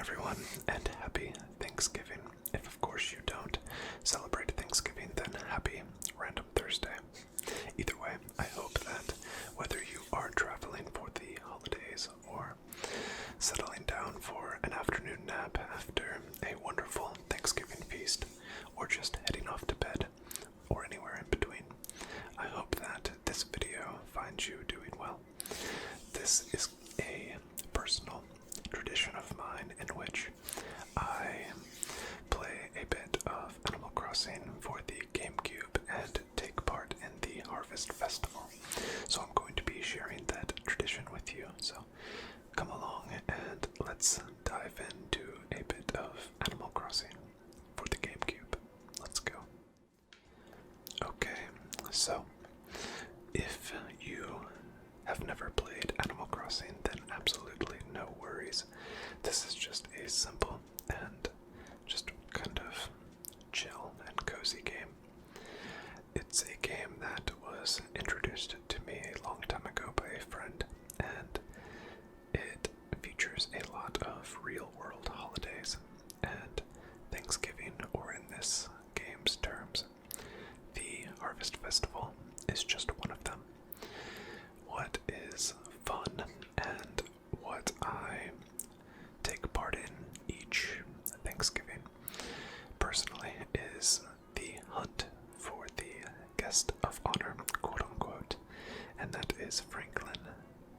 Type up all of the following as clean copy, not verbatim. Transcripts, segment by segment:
everyone, and happy Thanksgiving. If, of course, you don't celebrate Thanksgiving, then happy Random Thursday. Either way, I hope that whether you are traveling for the holidays or settling down for an afternoon nap after a wonderful Thanksgiving feast, or just heading off to bed, or anywhere in between, I hope that this video finds you doing well. This is a personal tradition of mine in which I play a bit of Animal Crossing for the GameCube and take part in the Harvest Festival. So I'm going to be sharing that tradition with you. So come along and let's dive into a bit of Animal Crossing for the GameCube. Let's go. Okay, so if you have never played Animal Crossing, then absolutely no worries. This is just a simple and just kind of chill and cozy game. It's a game that was introduced to me a long time ago by a friend, and it features a lot of real-world holidays and Thanksgiving, or in this game's terms, the Harvest Festival is just one of them. What is fun and what I take part in each Thanksgiving, personally, is the hunt for the guest of honor, quote unquote, and that is Franklin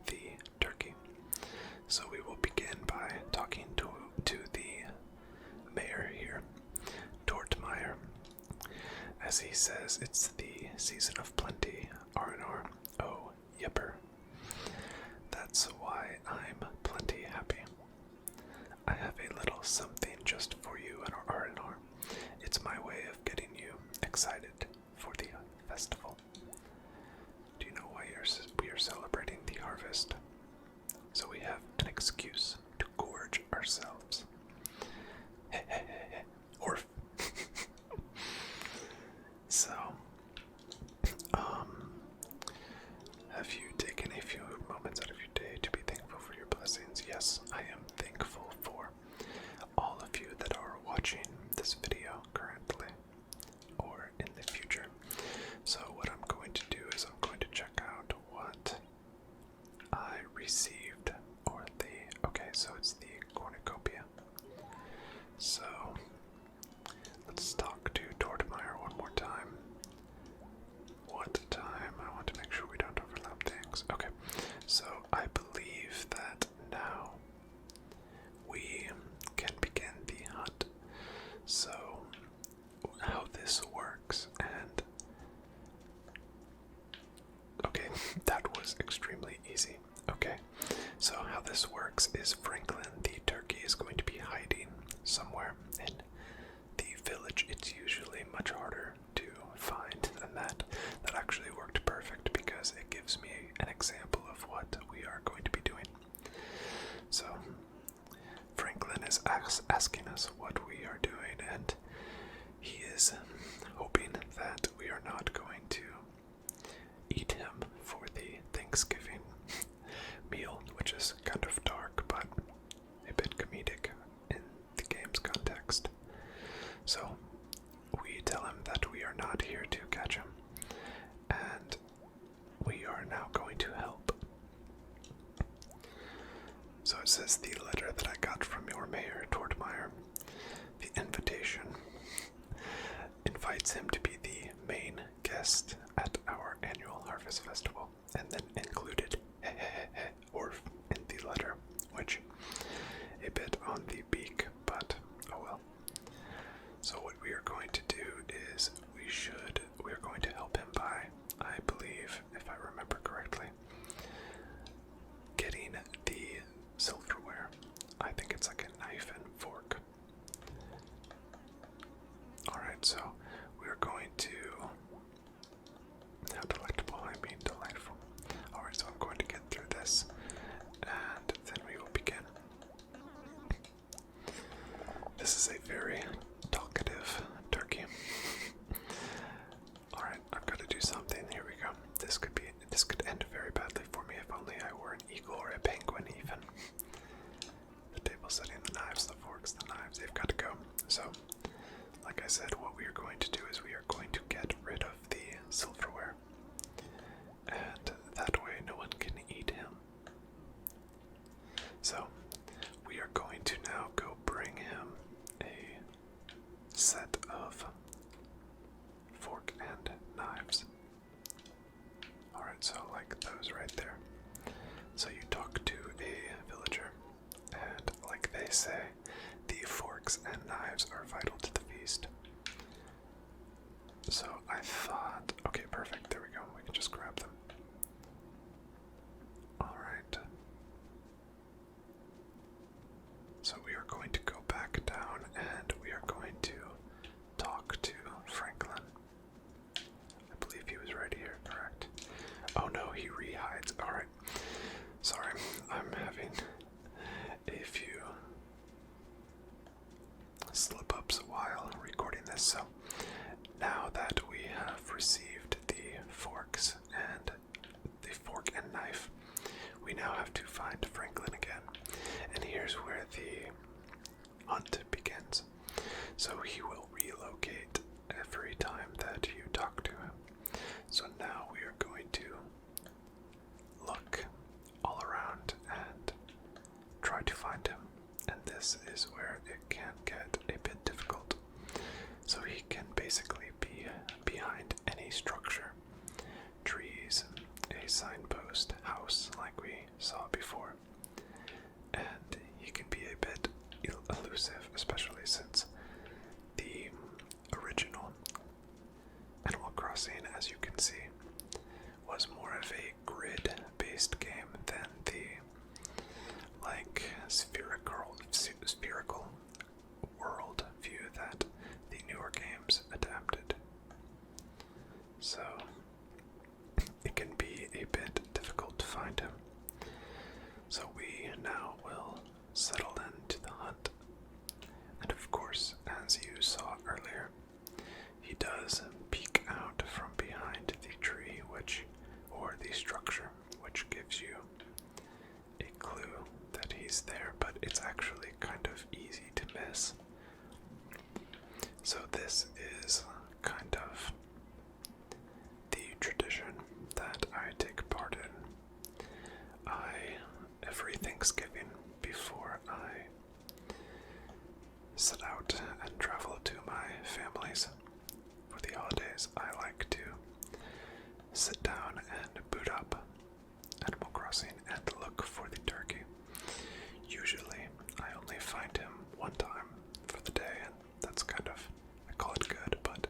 the turkey. So we will begin by talking to the mayor here, Tortimer. As he says, it's the season of plenty, R&R. Oh, yepper. That's why I'm plenty happy. I have a little something just for you in our R&R. It's my way of getting you excited for the festival. Do you know why we are celebrating the harvest? So we have an excuse to gorge ourselves. Orf. So, have you taken a few moments out of your day to be thankful for your blessings? Yes, I am thankful for all of you that are watching this video currently or in the future. So what I'm going to do is I'm going to check out what I received, or so it's the cornucopia. So let's talk to Tortimer one more time. What time? I want to make sure we don't overlap things. Okay, so I believe that now we can begin the hunt. So how this works, and okay, that was extremely easy. Okay, so how this works is Franklin the turkey is going to be hiding somewhere in the village. It's usually much harder to find than that. That actually worked perfect because it gives me an example of what we are going to be doing. So Franklin is asking us what we are doing, and he is hoping that we are not going to eat him for the Thanksgiving meal, which is kind of dark but a bit comedic in the game's context. So we tell him that we are not here to catch him, and we are now going to help. So it says, the letter that I got from your mayor, Tortimer, the invitation invites him to be the main guest at our annual Harvest Festival, and then included Orf in the letter, which a bit on the beak, but oh well. So what we are going to do is we are going to help him by, I believe, if I remember correctly, getting the silverware. I think it's like a knife and fork. Alright, so we're going to, how delectable, I mean delightful. Alright, so I'm going to get through this, and then we will begin. This is a very talkative turkey. Alright, I've got to do something. Here we go. This could end very badly for me if only I were an eagle or a penguin even. The table setting, the knives, the So, like I said, what we are going to do is we are going to get rid of the silverware. And that way no one can eat him. So, we are going to now go bring him a set of fork and knives. Alright, so like those right there. So you talk to a villager, and like they say, the forks and knives are vital to the feast. So I thought, okay, perfect, there we go, we can just grab them. Alright. So we are going to go back down and we are going to talk to Franklin. I believe he was right here, correct? Oh no, he rehides. Alright. Sorry, I'm having a few slip-ups while recording this. So now that we have received the forks and the fork and knife, we now have to find Franklin again. And here's where the hunt begins. So he will relocate every time that you talk to him. So now we are going to look all around and try to find him. And this is where it can get a bit difficult. So he can basically be behind any structure. Trees, a signpost, house like we saw before. And he can be a bit elusive, especially since the original Animal Crossing, as you can see, was more of a grid-based game than the spherical world view that the newer games adapted. So it can be a bit difficult to find him. So we now will settle into the hunt. And of course, as you saw earlier, he does peek out from behind the tree, or the structure, which gives you a clue that he's there, but it's actually kind of easy to miss. So this is kind of the tradition that I take part in. Every Thanksgiving, before I set out and travel to my families for the holidays, I like to sit down and boot up Animal Crossing and look for the turkey. Usually, I only find him one time for the day, and that's kind of, I call it good, but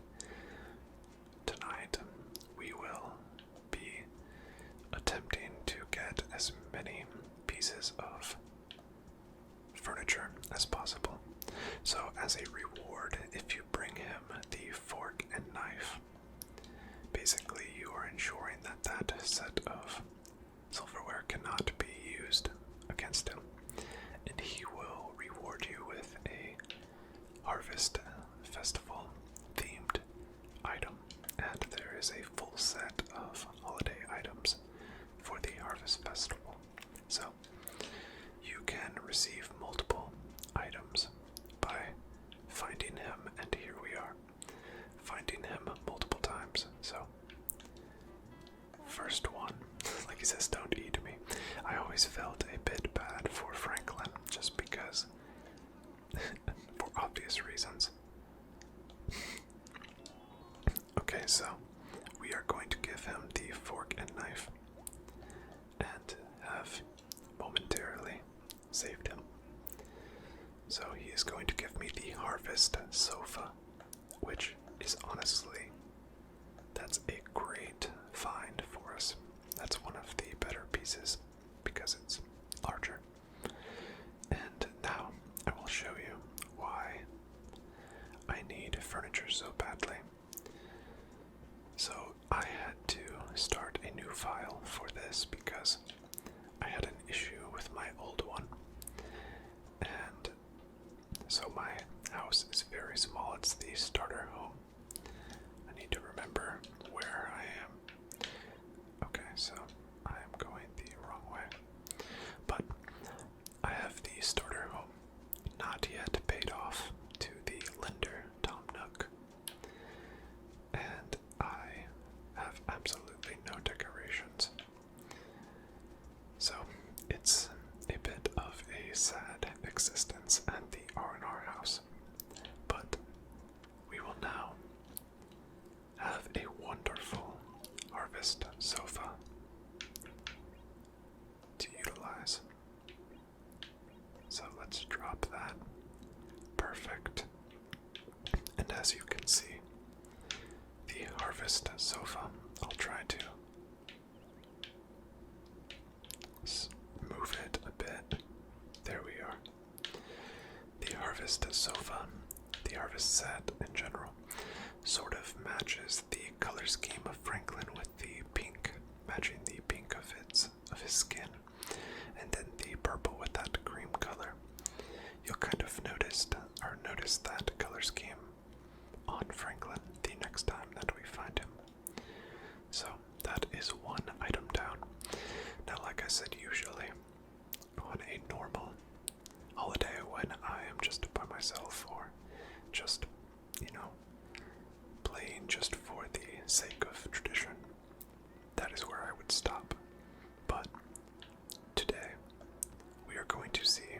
tonight we will be attempting to get as many pieces of furniture as possible. So as a reward, if you bring him the fork and knife, basically you are ensuring that that set of silverware cannot be used against him, and he will reward you with a harvest festival themed item. And there is a full set of holiday items for the harvest festival. So you can receive multiple items by finding him, and here we are, finding him multiple times. So first one, like he says, don't eat me. I always felt a bit bad for Franklin, just because, for obvious reasons. Okay, so we are going to give him the fork and knife, and have momentarily saved him. So he is going to give me the harvest sofa, which is honestly, that's a great find for us. That's one of the better pieces because it's larger. And now I will show you why I need furniture so badly. So I had to start a new file for this because I had an issue with my old one. And so my house is very small. It's the starter home. I need to remember where I am. Okay, so I am going the wrong way. But I have the starter home not yet paid off to the existence at the R&R house. But we will now have a wonderful harvest sofa to utilize. So let's drop that. Perfect. And as you can see, the harvest sofa, I'll try to move it a bit. There we are. The harvest sofa, the harvest set in general, sort of matches the color scheme of Franklin with the pink, matching the pink of his skin, and then the purple with that cream color. You'll kind of notice that color scheme on Franklin the next time that we find him. So that is one item down. Now, like I said, usually on a normal holiday when I am just by myself or just, playing just for the sake of tradition, that is where I would stop. But today we are going to see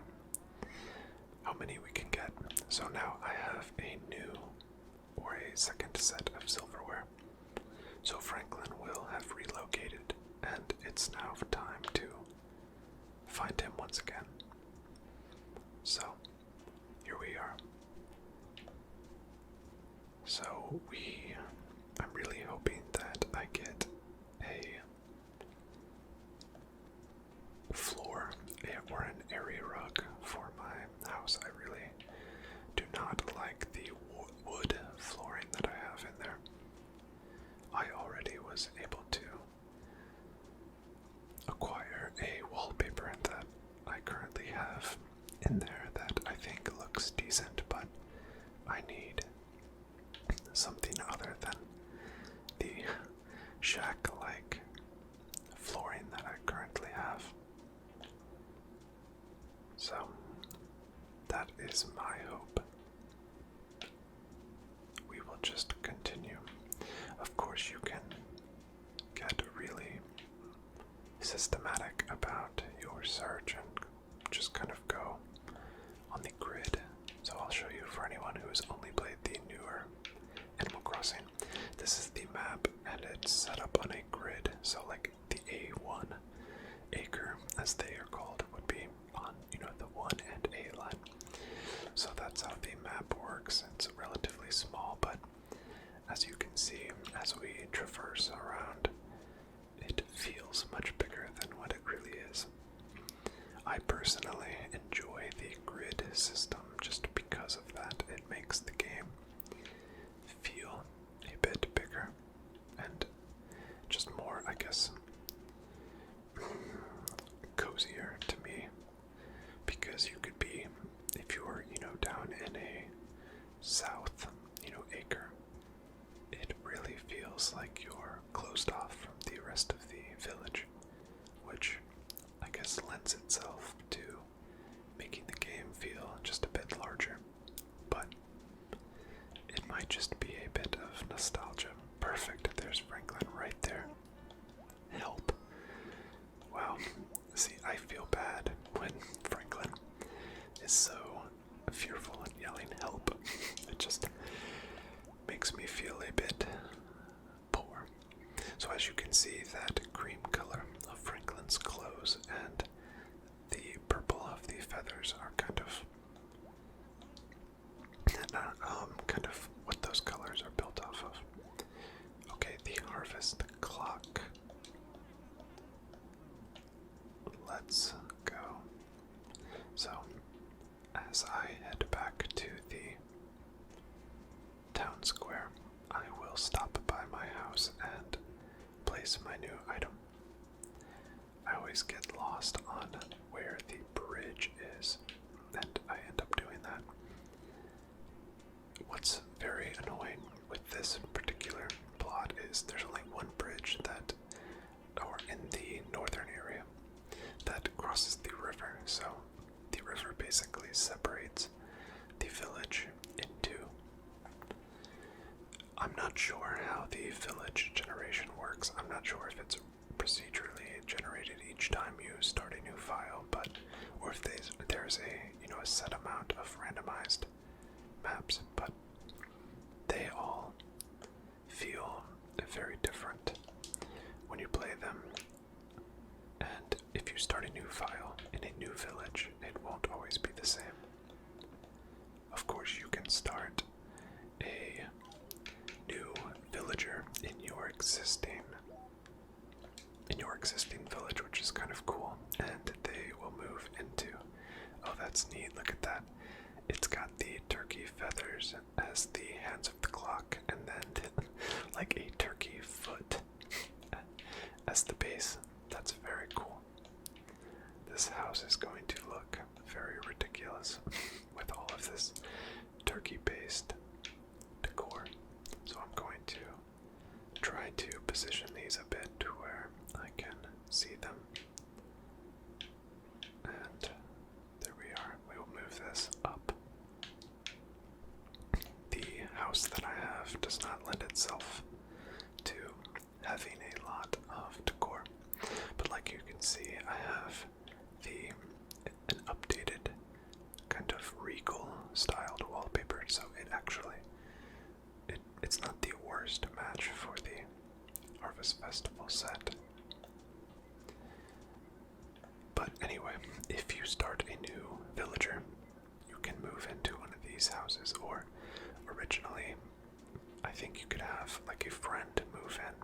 how many we can get. So now I have a new or a second set of silverware. So Franklin will have relocated, and it's now time to find him once again. So here we are. So I'm really hoping that I get a floor or an area rug for my house. I really do not like the wood flooring that I have in there. I already was able to acquire a wallpaper that I currently have in there that I think looks decent, but I need something other than the shack-like flooring that I currently have. So that is my hope. We will just continue. Of course, you can get really systematic about your search and just kind of go on the grid. So I'll show you for anyone who's only played the newer Animal Crossing. This is the map, and it's set up on a grid. So like the A1 acre, as they are called, would be on, the 1 and A line. So that's how the map works. It's relatively small, but as you can see, as we traverse around, it feels much bigger than what it really is. I personally enjoy the grid system just because of that. It makes the game feel a bit bigger and just more, I guess, cozier to me, because you could be, if you were, down in a south, acre, it really feels like you're closed off from the rest of the village, which I guess lends itself to making the game feel just a bit larger. But it might just be a bit of nostalgia. Perfect, there's Franklin right there. Help. Wow, see, I feel bad when Franklin is so fearful and yelling help. It just makes me feel a bit poor. So as you can see, that cream color of Franklin's clothes and the purple of the feathers are kind of what those colors are built off of. Okay, the harvest clock. Let's go. So, as I head back to the town square, I will stop by my house and place my new item. I always get lost on where the bridge is, and I end up doing that. What's very annoying with this particular plot is there's only one bridge or in the northern area, that crosses the river. So the river basically separates the village into. I'm not sure how the village generation works. I'm not sure if it's procedurally generated each time you start a new file, or if there's a a set amount of randomized maps, but they all feel very different when you play them. And if you start a new file in a new village, it won't always be the same. Of course, you can start a new villager in your existing village, which is kind of cool, and they will move into, oh, that's neat, look at that. It's got the turkey feathers as the hands of the clock, and then like a turkey foot as the base. That's very cool. This house is going to look very ridiculous with all of this turkey-based decor. So I'm going to try to position these a bit to where I can see them. And there we are. We will move this up. The house that I have does not lend itself to having a lot of decor, but like you can see, I have an updated kind of regal styled wallpaper, so it's not the worst match for the Harvest Festival set. But anyway, if you start a new villager, you can move into one of these houses, or originally, I think you could have like a friend move in.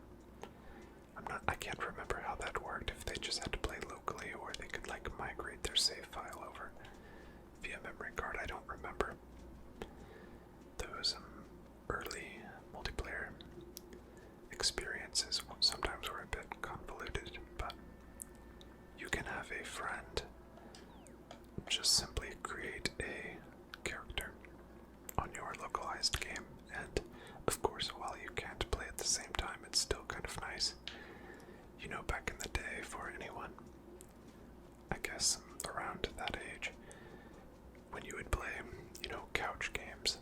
I can't remember how that worked, if they just had to play locally or they could like migrate their save file over via memory card. I don't remember. Those early multiplayer experiences sometimes were a bit convoluted, but you can have a friend just simply create a character on your localized game, and of course, while you can't play at the same time, it's still kind of nice. You know, back in the day, for anyone, I guess around that age, when you would play, you know, couch games,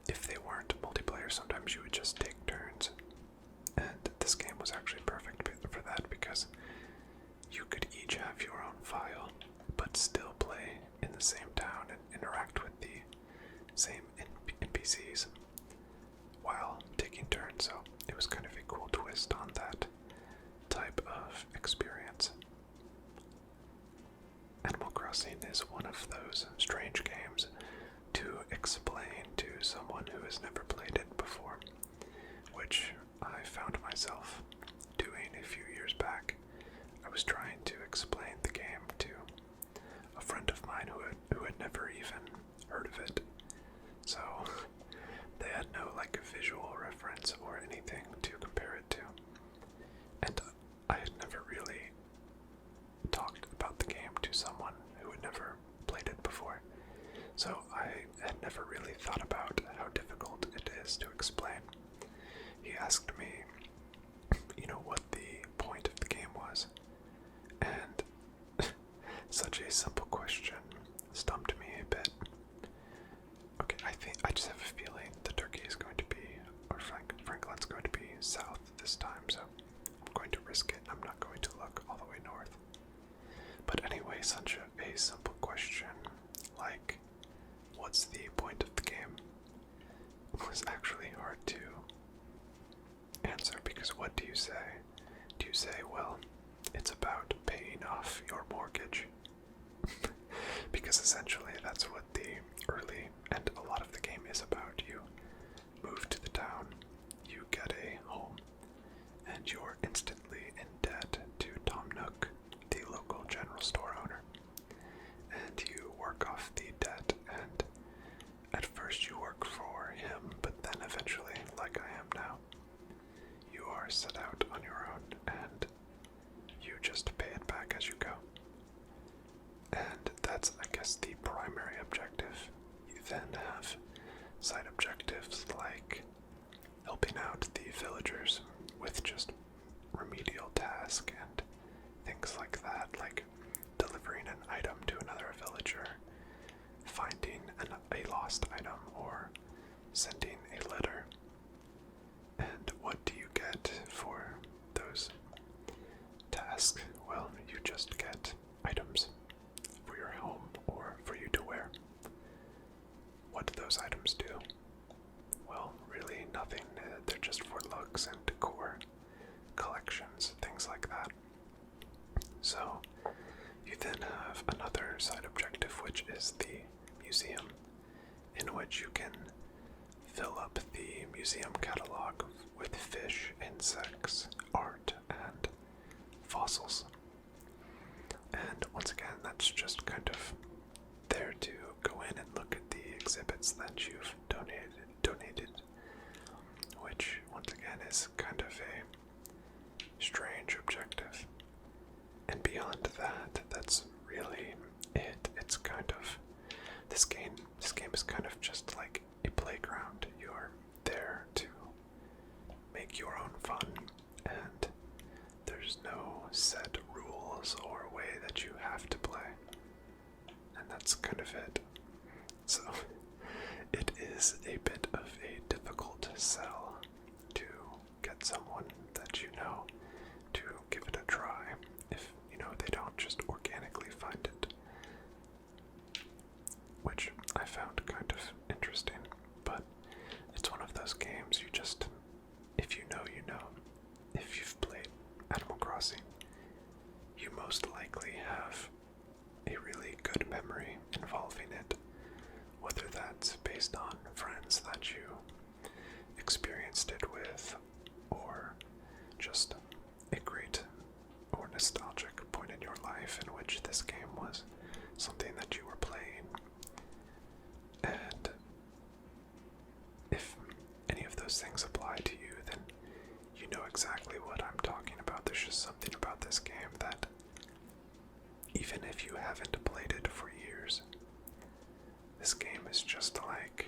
if they weren't multiplayer, sometimes you would just take turns. And this game was actually perfect for that, because you could each have your own file, but still play in the same town and interact with the same NPCs while taking turns. So it was kind of a cool twist on that type of experience. Animal Crossing is one of those strange games to explain to someone who has never played it before, which I found myself doing a few years back. I was trying to explain the game to a friend of mine who had never even heard of it, so they had no like visual reference or anything to compare it to, and I had never really talked about the game to someone who had never played it before, so I had never really thought about how difficult it is to explain. He asked me, you know, what the point of the game was, and such a simple question stumped me a bit. Okay, I just have a feeling the turkey is going to be, or Franklin's going to be south this time, so I'm going to risk it. I'm not going to look all the way north. But anyway, such a simple question like, what's the point of the game, was actually hard to answer, because what do you say? Do you say, well, it's about paying off your mortgage? Because essentially that's what the early and a lot of the game is about. You move to the town, you get a home, and you're instantly in debt to Tom Nook, the local general store owner. And you work off the debt, and at first you work for him, but then eventually, like I am now, you are set out on your own, and you just pay it back as you go. And that's, I guess, the primary objective. You then have side objectives like helping out the villagers with just remedial tasks and things like that, like delivering an item to another villager, finding a lost item, or sending a letter. And what do you get for those tasks? Well, you just get items for your home or for you to wear. those items do? Well, really nothing. They're just for looks and decor, collections, things like that. So, you then have another side objective, which is the museum, in which you can fill up the museum catalog with fish, insects, art, and fossils. And once again, that's just kind of there to go in and look at the exhibits that you've donated, which once again is kind of a strange objective. And beyond that, that's really it. It's kind of this game is kind of just like a playground. You're there to make your own fun, and there's no set rules or way that you have to play. And that's kind of it. So it is a bit of a difficult sell to get someone that you know to give it a try if they don't just organically find it, which I found kind of interesting. But it's one of those games you just, if you know, you know. If you've played Animal Crossing, you most likely have a really good memory involving it, whether that's based on friends that you experienced it with, or just a great or nostalgic point in your life in which this game was something that you were playing. And if any of those things apply to you, then you know exactly what I'm talking about. There's just something about this game that, even if you haven't played it for years, this game is just like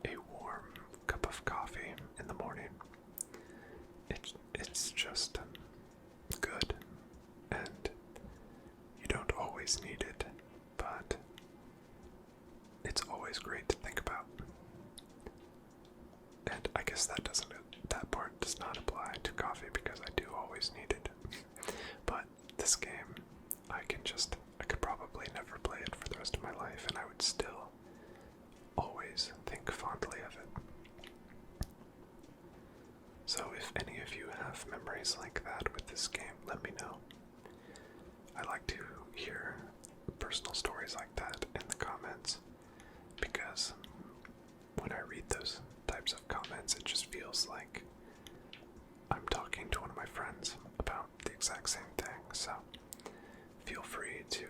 a warm cup of coffee in the morning. It's just good, and you don't always need it, but it's always great to think about. And I guess that part does not apply to coffee, because I do always need it. But this game, I could probably never play it for the rest of my life, and I would still always think fondly of it. So if any of you have memories like that with this game, let me know. I like to hear personal stories like that in the comments, because when I read those types of comments, it just feels like I'm talking to one of my friends about the exact same thing. So feel free to,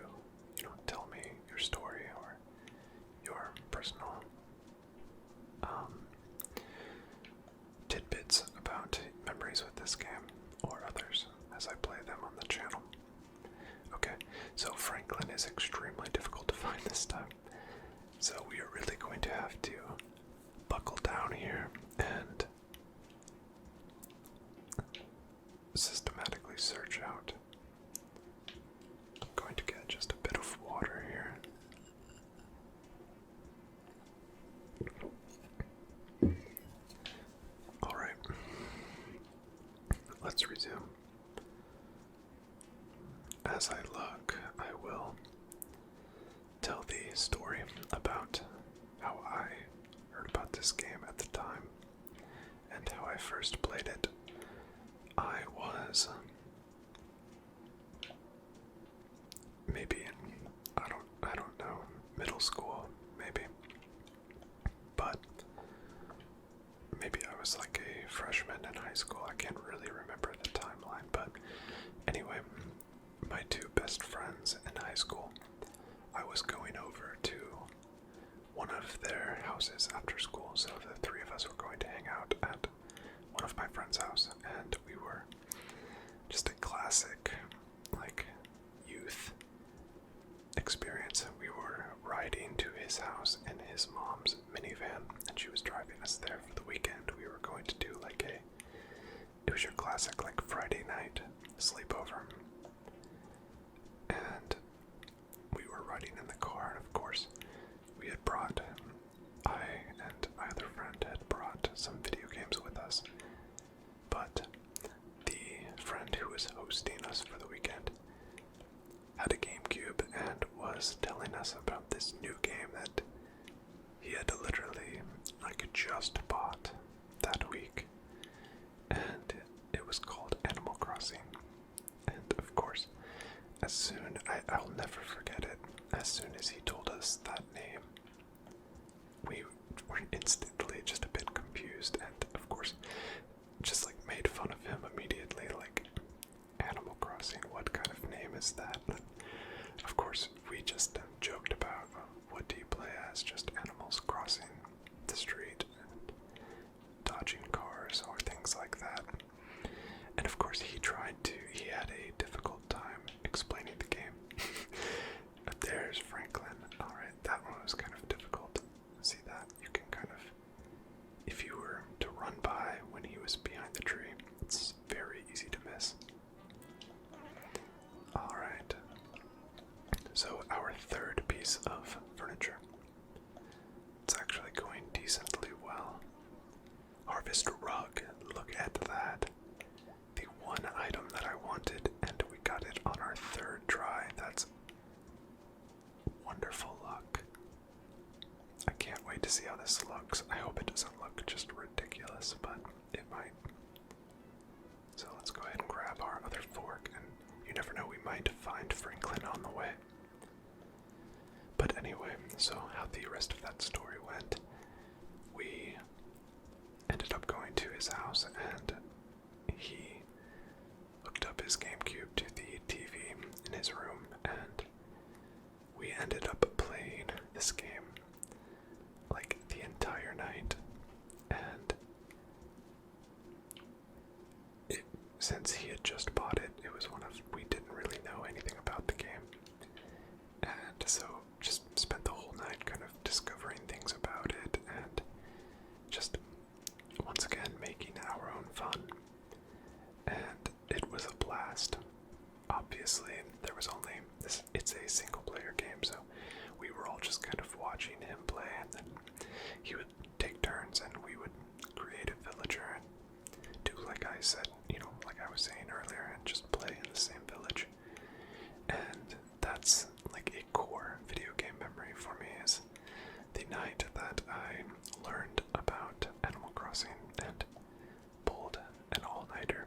tell me your story or your personal tidbits about memories with this game or others as I play them on the channel. Okay, so Franklin is extremely difficult to find this time, so we are really going to have to buckle down here and systematically search out. I'm going to get just a bit of water here. Alright, let's resume. As I look, I will tell the story about how I heard about this game at the time and how I first played it. I was maybe in, I don't know, middle school, maybe. But maybe I was like a freshman in high school. I can't really remember the timeline, but anyway, my two best friends in high school, I was going over to one of their houses after school, so the three of us were going to hang out at one of my friend's house, and we were just a classic, like, youth experience. We were riding to his house in his mom's minivan, and she was driving us there for the weekend. We were going to do it was your classic, like, Friday night sleepover. And we were riding in the car, and of course, I and my other friend had brought some video games with us. But the friend who was hosting us for the weekend had a GameCube and was telling us about this new game that he had literally like just bought that week, and it was called Animal Crossing. And of course, I'll never forget it, as soon as he told us that name, we were instantly just a bit confused, and of course, just like made fun of him immediately, like, Animal Crossing, what kind of name is that? And of course, we just joked about, what do you play as? Just animals crossing the street and dodging cars or things like that. And of course, he had a difficult time explaining the game. There's Franklin. Alright, that one was kind of difficult. See that? You can kind of, if you were to run by when he was behind the tree, it's very easy to miss. Alright. So our third piece of furniture. It's actually going decently well. Harvest rug. Look at that. The one item that I wanted, and we got it on our third try. That's wonderful luck. I can't wait to see how this looks. I hope it doesn't look just ridiculous, but it might. So let's go ahead and grab our other fork, and you never know, we might find Franklin on the way. But anyway, so how the rest of that story went, we ended up going to his house, and he hooked up his GameCube to the TV in his room, and we ended up playing this game like the entire night. And since he had just bought it, we didn't really know anything about the game, and so just spent the whole night kind of discovering things about it, and just once again making our own fun. And it was a blast. Obviously, there was only this, it's a single player game, so we were all just kind of watching him play, and then he would take turns and we would create a villager and do, like I said, like I was saying earlier, and just play in the same village. And that's like a core video game memory for me, is the night that I learned about Animal Crossing and pulled an all-nighter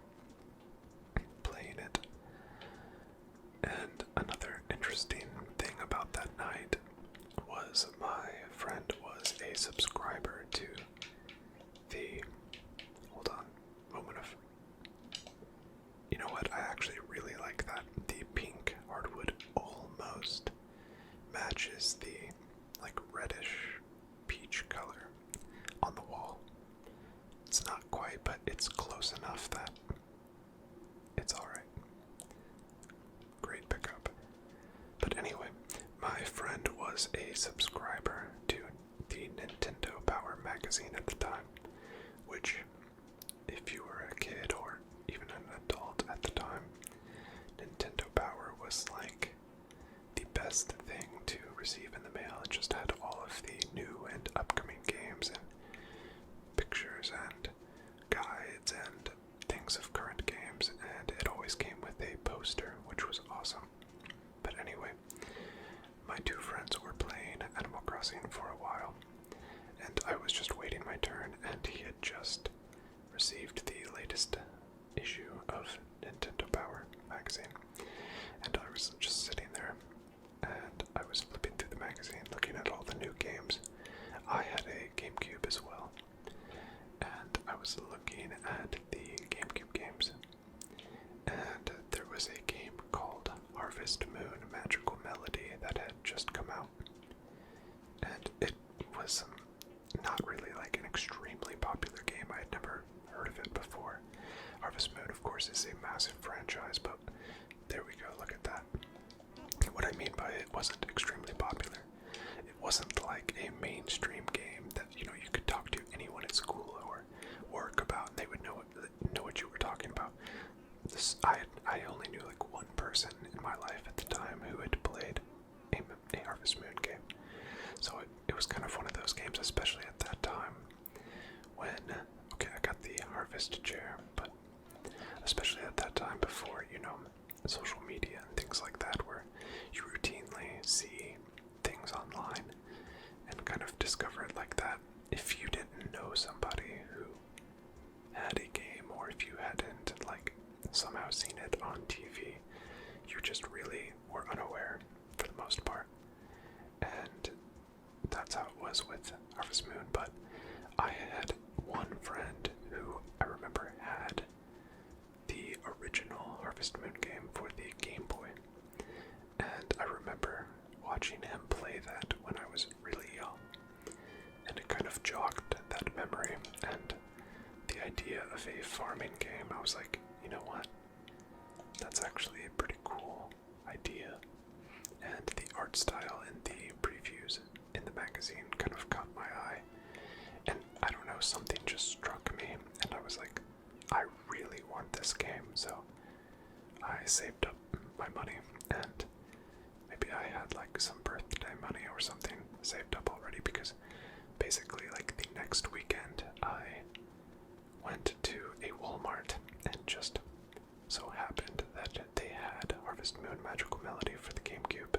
playing it. And another interesting thing about that night was my friend was a subscriber to the, hold on, moment of, you know what, I actually really like that. The pink hardwood almost matches the like reddish peach color on the wall. It's not quite, but it's close enough that it's alright. Great pickup. But anyway, my friend was a subscriber to the Nintendo Power magazine at the time, which, if you were a kid or even an adult at the time, Nintendo Power was like the best thing to receive in the mail. It just had all of the new and upcoming games and pictures and guides and things of current games, and it always came with a poster, which was awesome. But anyway, my two friends were playing Animal Crossing for a while, and I was just waiting my turn, and he had just received the latest issue of Nintendo Power magazine, and I was just sitting there, and I was flipping through the magazine, looking at all the new games. I had a GameCube as well, and I was looking at the GameCube games, and there was a game called Harvest Moon Magical Melody that had just come out, and it was not really like an extremely popular game. I had never heard of it before. Harvest Moon, of course, is a massive franchise, but there we go, look at that. What I mean by it wasn't extremely popular, it wasn't like a mainstream game that, you could talk to anyone at school or work about, and they would know what you were talking about. I only knew like one person in my life at the time who had played a Harvest Moon game. So it was kind of one of those games, especially at that time when, okay, I got the Harvest chair, but especially at that time before, social media and things like that, where you routinely see things online and kind of discover it like that's how it was with Harvest Moon, but I had one friend who I remember had the original Harvest Moon game for the Game Boy, and I remember watching him play that when I was really young, and it kind of jogged that memory, and the idea of a farming game, I was like, you know what, that's actually a pretty cool idea, and the art style in the previews in the magazine kind of caught my eye, and I don't know, something just struck me, and I was like, I really want this game, so I saved up my money, and maybe I had like some birthday money or something saved up already, because basically like the next weekend I went to a Walmart and just so happened that they had Harvest Moon Magical Melody for the GameCube,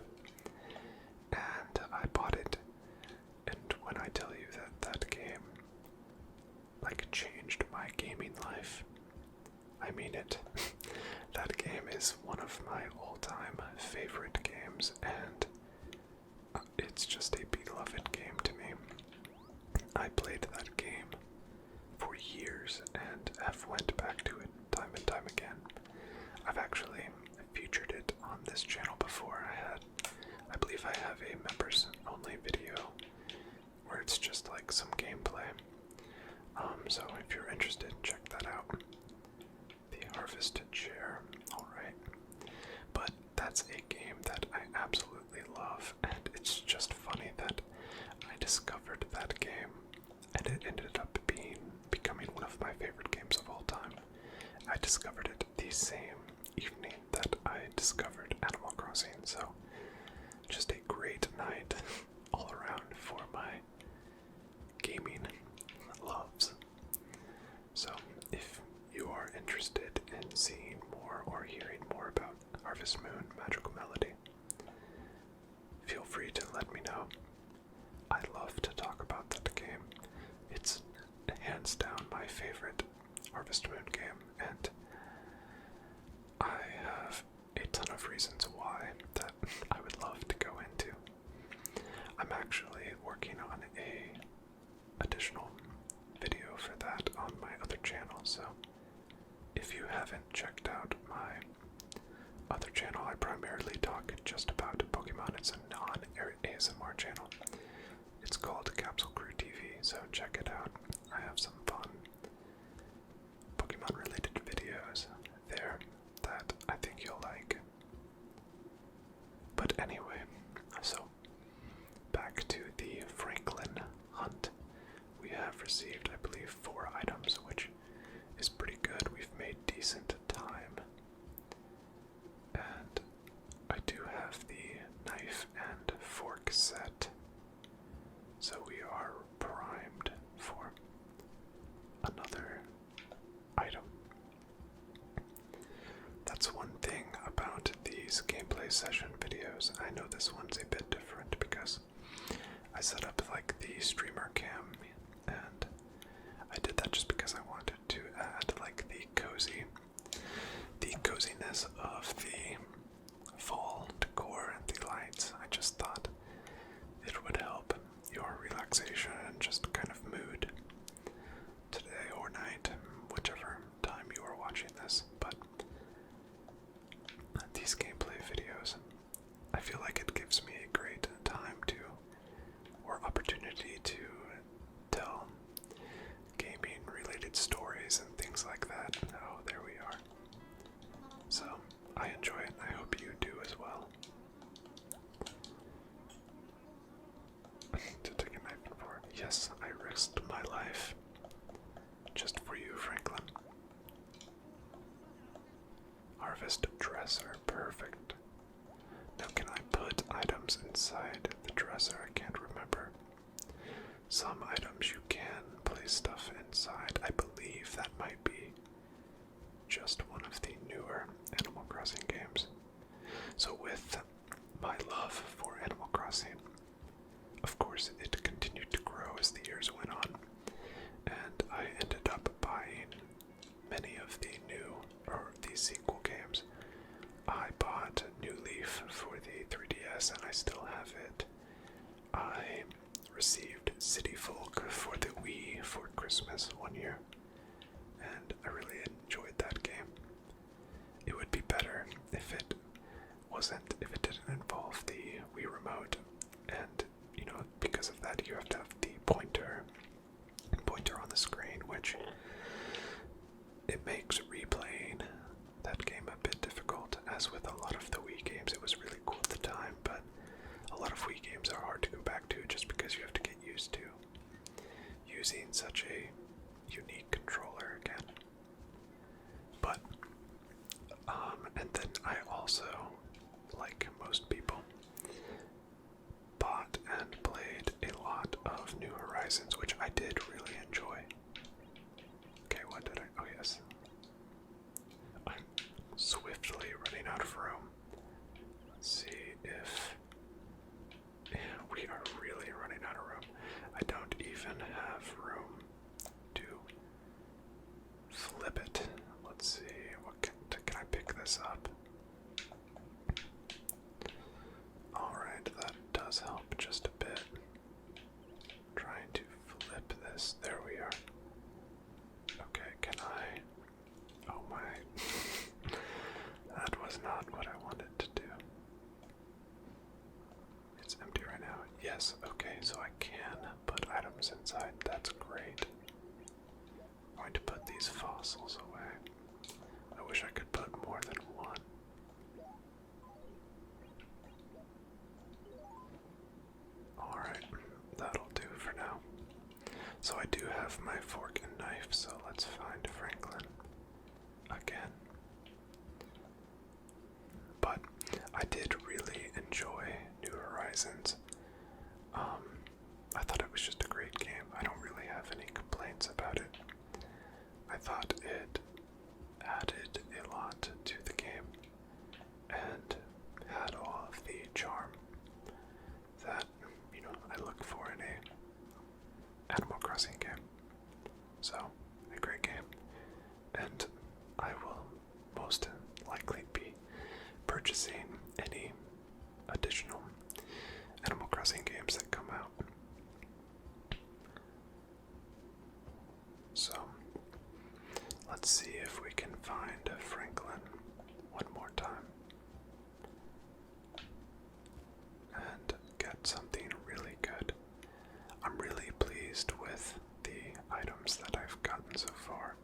and I bought it, and when I tell you that that game like changed my gaming life, I mean it. That game is one of my all-time favorite games, and it's just a beloved game to me. I played that game for years and have went back to it time and time again. I've actually featured it on this channel before. I believe I have a members only video where it's just like some gameplay. So if you're interested, check that out. The Harvest Chair, alright. But that's a game that I absolutely love, and it's just funny that I discovered that game and it ended up becoming one of my favorite games of all time. I discovered it the same evening that I discovered Animal Crossing, so just a great night all around for my gaming loves. So if you are interested in seeing more or hearing more about Harvest Moon Magical Melody, feel free to let me know. I love to talk about that game. It's hands down my favorite Harvest Moon game, and I have a ton of reasons why that I would love to go into. I'm actually working on a additional video for that on my other channel, so if you haven't checked out my other channel, I primarily talk just about Pokemon. It's a non-ASMR channel. It's called Capsule Crew TV, so check it out. I have some fun Pokemon related videos there that I think you'll like. But anyway, so back to the Franklin hunt. We have received, I believe, 4 items, which is pretty good. We've made decent time. And I do have the knife and fork set, so we are primed for another item. That's one thing about these gameplay session videos. I know this one's a bit different because I set up like the streamer cam, and I did that just because I wanted to add like the coziness of the fall decor and the lights. I just thought it would help your relaxation and just kind of mood today or night, whichever time you are watching this. But these gameplay videos, I feel like it gives me a great time to, or opportunity to tell gaming related stories and things like that. Oh, there we are. So I enjoy it, and I hope you do as well. To take a knife before. Yes, I risked my life just for you, Franklin. Harvest dresser, perfect. Now can I put items inside the dresser? I can't remember. Some items you can place stuff inside. I believe that might be just one of the newer Animal Crossing games. So with my love for Animal Crossing, of course it continued to grow as the years went on, and I ended up buying many of the new, or the sequel games. I bought New Leaf for the 3DS and I still have it. I received City Folk for the Wii for Christmas one year, and I really enjoyed that game. It would be better if it didn't involve the Wii remote, and because of that you have to have the pointer on the screen, which it makes replaying that game a bit difficult. As with a lot of the Wii games, it was really cool at the time, but a lot of Wii games are hard to go back to just because you have to get used to using such a unique controller again. But and then I also, like most people, bought and played a lot of New Horizons, which I did really enjoy. Okay, what did I? Oh, yes. I'm swiftly running out of room. Let's see if. Yeah, we are really running out of room. I don't even have room to flip it. Let's see. Can I pick this up? Alright, that does help just a bit. Trying to flip this. There we are. Okay, can I? Oh my. That was not what I wanted to do. It's empty right now. Yes, okay, so I can put items inside. That's great. I'm going to put these fossils away. I wish I could put more than one. Alright, that'll do for now. So I do have my fork and knife, so let's find Franklin again. But I did really enjoy New Horizons. I thought it was just a great game. I don't really have any complaints about it. I thought it added a lot to the game and had all of the charm that, I look for in a Animal Crossing game. So, a great game. And I will most likely be purchasing any additional Animal Crossing games that come out. So, let's see if we can find Franklin one more time and get something really good. I'm really pleased with the items that I've gotten so far.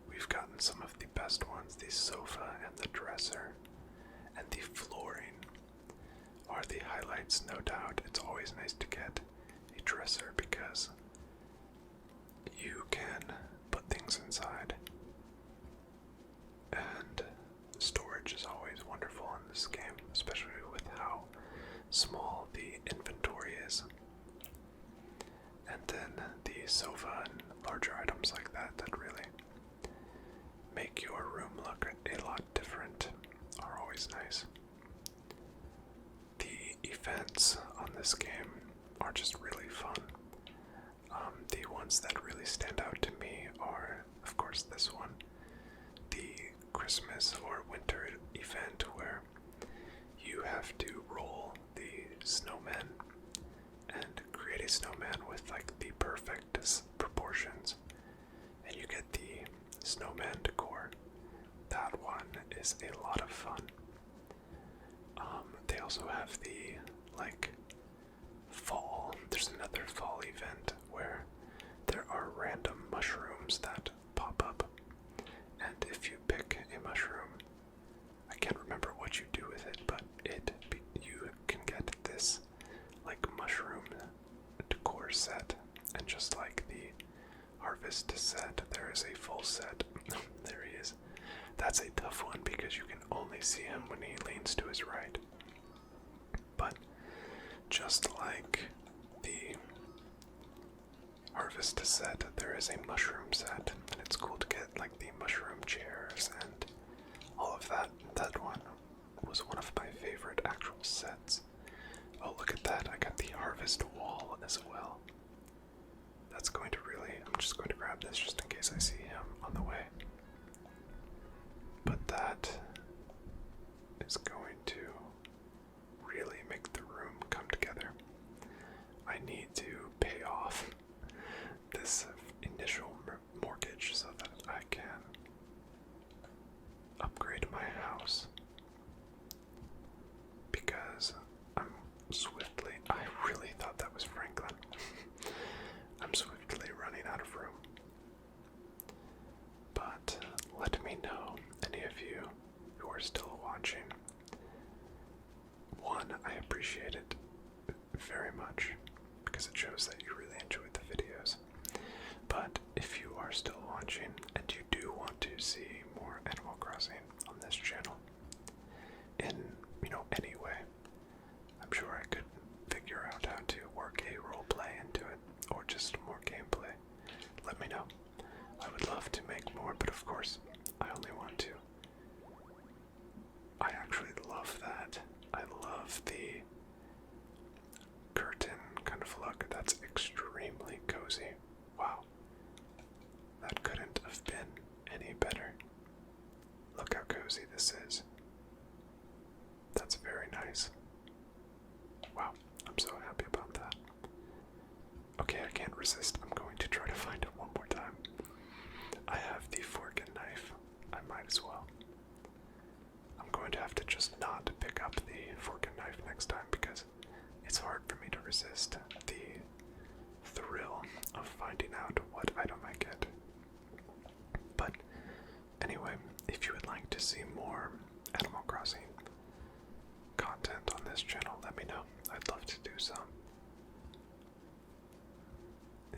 We've gotten some of the best ones. The sofa and the dresser and the flooring are the highlights, no doubt. It's always nice to get a dresser because you can put things inside, and storage is always wonderful in this game, especially with how small the inventory is. And then the sofa and larger items like that really make your room look a lot different are always nice. The events on this game are just really fun. The ones that really stand out to me are, of course, this one, the Christmas or winter event where you have to roll the snowmen and create a snowman with like the perfect proportions, and you get the snowman decor. That one is a lot of fun. They also have the fall. There's another fall event where there are random mushrooms that pop up, and if you pick a mushroom, I can't remember what you do with it, but you can get this mushroom decor set, and just like the harvest set, there is a full set. There he is. That's a tough one because you can only see him when he leans to his right. But just like the harvest set, there is a mushroom set, and it's cool to get like the mushroom chairs and all of that. That one was one of my favorite actual sets. Oh, look at that. I got the harvest wall as well. That's going to I'm just going to grab this just in case I see him on the way. But that is going to really make the room come together. I need need to pay off this initial mortgage so that I can upgrade my house, because I really thought that was Franklin. I'm swiftly running out of room. But let me know, any of you who are still watching. One, I appreciate it very much because it shows that you really enjoyed the videos. But if you are still watching and you do want to see more Animal Crossing on this channel, in, any way, I'm sure I could figure out how to work a roleplay into it, or just more gameplay. Let me know. I would love to make more, but of course, I only want to. I actually love that. I love the curtain kind of look. That's extremely cozy. Wow. That couldn't have been any better. Look how cozy this is. That's very nice. Wow, I'm so happy about that. Okay, I can't resist. I'm going to try to find it one more time. I have the fork and knife. I might as well. I'm going to have to just not pick up the fork and knife next time because it's hard for me to resist the thrill of finding out what item I get. But anyway, if you would like to see more Animal Crossing content on this channel, let me know. I'd love to do some.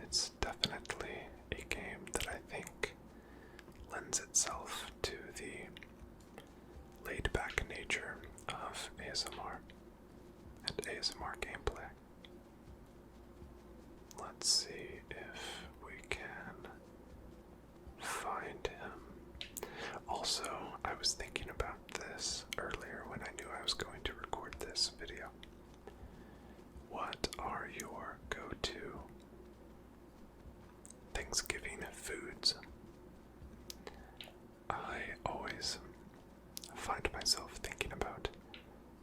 It's definitely a game that I think lends itself to the laid-back nature of ASMR and ASMR gameplay. Let's see if we can find him. Also, I was thinking about this earlier when I knew I was going to record this video. What are your go-to Thanksgiving foods? I always find myself thinking about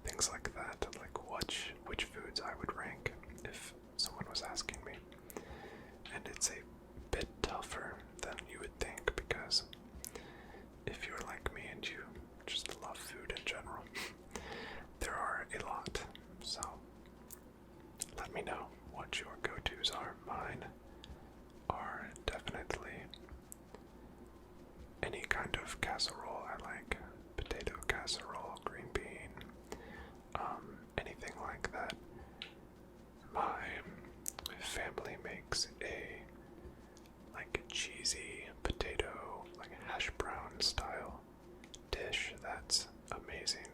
things like that, like which foods I would rank if someone was asking me. And it's a bit tougher than you would think, because if you're like me and you just love food in general, there are a lot. So let me know what your go-tos are. Mine are definitely any kind of casserole. I like potato casserole, green bean, anything like that. My family makes a cheesy potato, hash brown style dish that's amazing.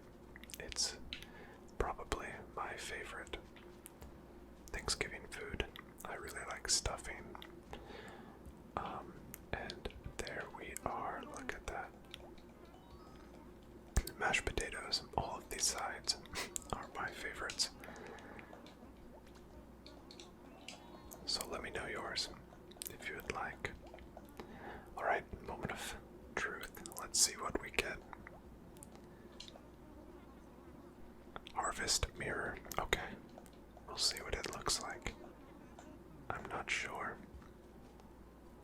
It's probably my favorite Thanksgiving food. I really like stuffing. And there we are. Look at that. Mashed potatoes. All of these sides are my favorites. So let me know yours if you would like. Alright, moment of truth. Let's see what we get. Harvest mirror. Okay. We'll see what it looks like. I'm not sure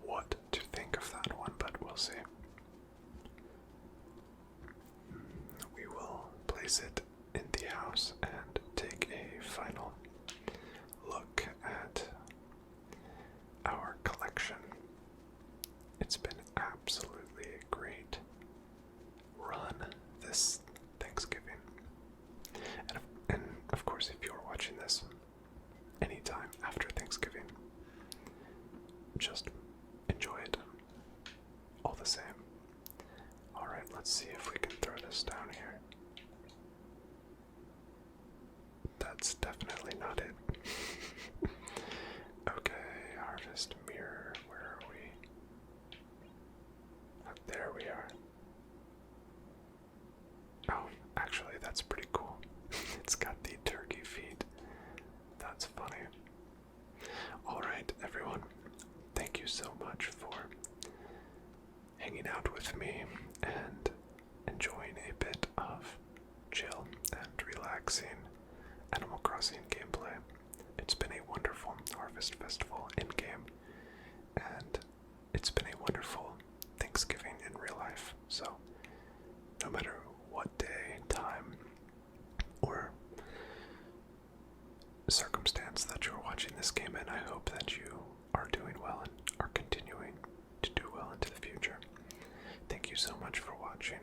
what to think of that one, but we'll see. We will place it in the house and take a final look at our collection. It's been absolutely a great run this Thanksgiving. And of course, if you're watching this anytime after Thanksgiving, just enjoy it all the same. Alright, let's see if we can throw this down here. That's definitely not it. Okay, harvest mirror, where are we? There we are. Oh, actually, that's pretty cool. It's got the turkey feet. That's funny. Alright, everyone. Thank you so much for hanging out with me and enjoying a bit of chill and relaxing Animal Crossing gameplay. It's been a wonderful Harvest Festival in game, and it's been a wonderful Thanksgiving in real life. So, no matter what day, time, or circumstance that you're watching this game in, I hope that you are doing well and are continuing to do well into the future. Thank you so much for watching.